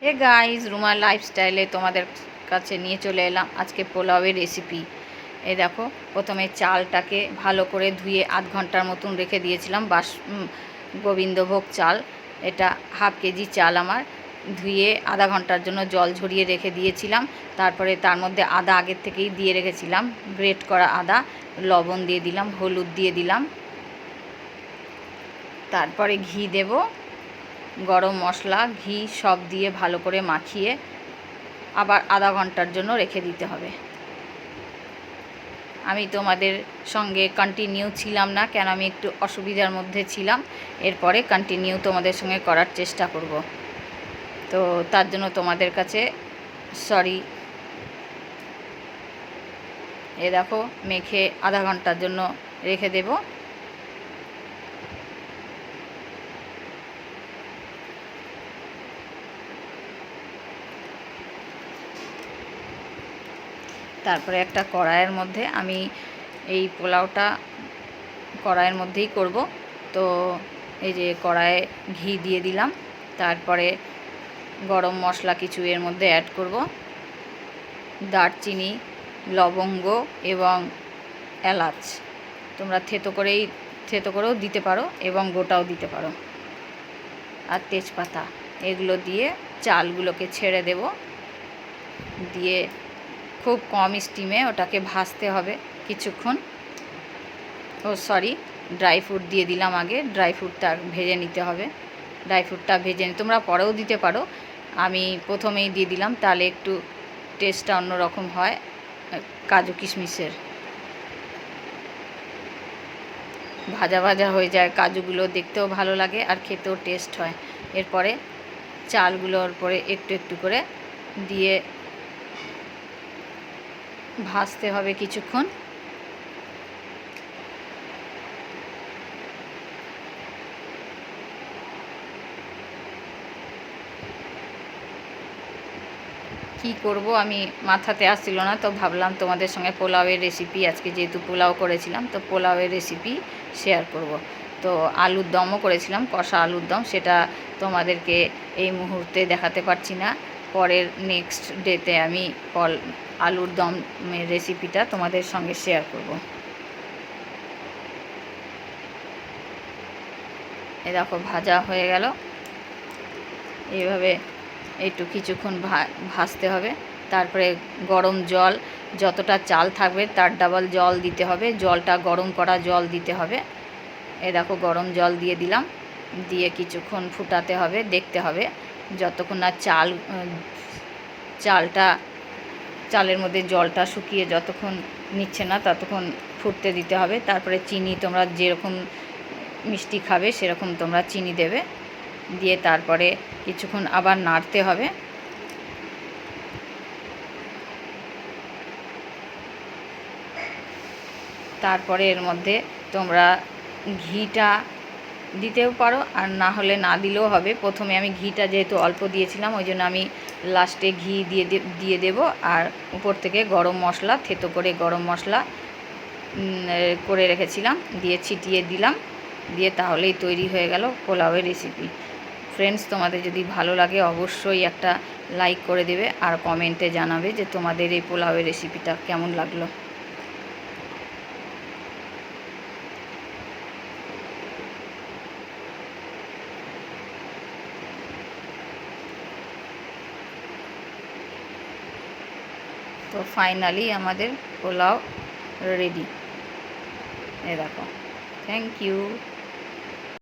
Hey guys, রুমার লাইফস্টাইলে তোমাদের কাছে নিয়ে চলে এলাম আজকে পোলাওয়ের রেসিপি। এই দেখো, প্রথমে চালটাকে ভালো করে ধুয়ে আধ ঘন্টার মতন রেখে দিয়েছিলাম। গোবিন্দভোগ চাল, এটা হাফ কেজি চাল আমার। ধুয়ে আধা ঘন্টার জন্য জল ঝরিয়ে রেখে দিয়েছিলাম। তারপরে তার মধ্যে আদা আগের থেকেই দিয়ে রেখেছিলাম, গ্রেট করা আদা, লবণ দিয়ে দিলাম, হলুদ দিয়ে দিলাম। তারপরে ঘি দেব, গরম মশলা, ঘি সব দিয়ে ভালো করে মাখিয়ে আবার আধা ঘন্টার জন্য রেখে দিতে হবে। আমি তোমাদের সঙ্গে কন্টিনিউ ছিলাম না, কেন আমি একটু অসুবিধার মধ্যে ছিলাম। এরপরে কন্টিনিউ তোমাদের সঙ্গে করার চেষ্টা করব, তো তার জন্য তোমাদের কাছে সরি। এ দেখো, মেখে আধা ঘন্টার জন্য রেখে দেব। তারপরে একটা কড়াইয়ের মধ্যে আমি এই পোলাওটা কড়াইয়ের মধ্যেই করব, তো এই যে কড়াইয়ে ঘি দিয়ে দিলাম। তারপরে গরম মশলা কিছু এর মধ্যে অ্যাড করব, দারচিনি, লবঙ্গ এবং এলাচ। তোমরা থেতো করেও দিতে পারো এবং গোটাও দিতে পারো, আর তেজপাতা। এগুলো দিয়ে চালগুলোকে ছেড়ে দেব, দিয়ে খুব কম স্টিমে ওটাকে ভাজতে হবে কিছুক্ষণ। ড্রাই ফ্রুট দিয়ে দিলাম আগে, ড্রাই ফ্রুটটা ভেজে নিতে হবে। ড্রাই ফ্রুটটা ভেজে তোমরা পরেও দিতে পারো, আমি প্রথমেই দিয়ে দিলাম, তাহলে একটু টেস্টটা অন্যরকম হয় কাজু কিশমিশের। ভাজা ভাজা হয়ে যায়, কাজুগুলো দেখতেও ভালো লাগে আর খেতেও টেস্ট হয়। এরপরে চালগুলোর পরে একটু একটু করে দিয়ে ভাজতে হবে কিছুক্ষণ। কি করব আমি মাথাতে আসছিল না, তো ভাবলাম তোমাদের সঙ্গে পোলাওয়ের রেসিপি, আজকে যেহেতু পোলাও করেছিলাম তো পোলাওয়ের রেসিপি শেয়ার করব। তো আলুর দমও করেছিলাম, কষা আলুর দম, সেটা তোমাদেরকে এই মুহূর্তে দেখাতে পারছি না। পরের নেক্সট ডেতে আমি আলুর দমের রেসিপিটা তোমাদের সঙ্গে শেয়ার করব। এ দেখো, ভাজা হয়ে গেল। এইভাবে একটু কিছুক্ষণ ভাজতে হবে। তারপরে গরম জল, যতটা চাল থাকবে তার ডাবল জল দিতে হবে, জলটা গরম করা জল দিতে হবে। এ দেখো, গরম জল দিয়ে দিলাম, দিয়ে কিছুক্ষণ ফুটাতে হবে, দেখতে হবে যতক্ষণ না চালের মধ্যে জলটা শুকিয়ে যতক্ষণ নিচ্ছে না ততক্ষণ ফুটতে দিতে হবে। তারপরে চিনি, তোমরা যেরকম মিষ্টি খাবে সেরকম তোমরা চিনি দেবে, দিয়ে তারপরে কিছুক্ষণ আবার নাড়তে হবে। তারপরে এর মধ্যে তোমরা ঘিটা দিতেও পারো, আর না হলে না দিলেও হবে। প্রথমে আমি ঘিটা যেহেতু অল্প দিয়েছিলাম, ওই জন্য আমি লাস্টে ঘি দিয়ে দেব। আর উপর থেকে গরম মশলা, থেতো করে গরম মশলা করে রেখেছিলাম, দিয়ে ছিটিয়ে দিলাম, দিয়ে তাহলেই তৈরি হয়ে গেল পোলাওয়ের রেসিপি। ফ্রেন্ডস, তোমাদের যদি ভালো লাগে অবশ্যই একটা লাইক করে দেবে, আর কমেন্টে জানাবে যে তোমাদের এই পোলাওয়ের রেসিপিটা কেমন লাগলো। তো ফাইনালি আমাদের পোলাও রেডি। এ দেখো, থ্যাংক ইউ।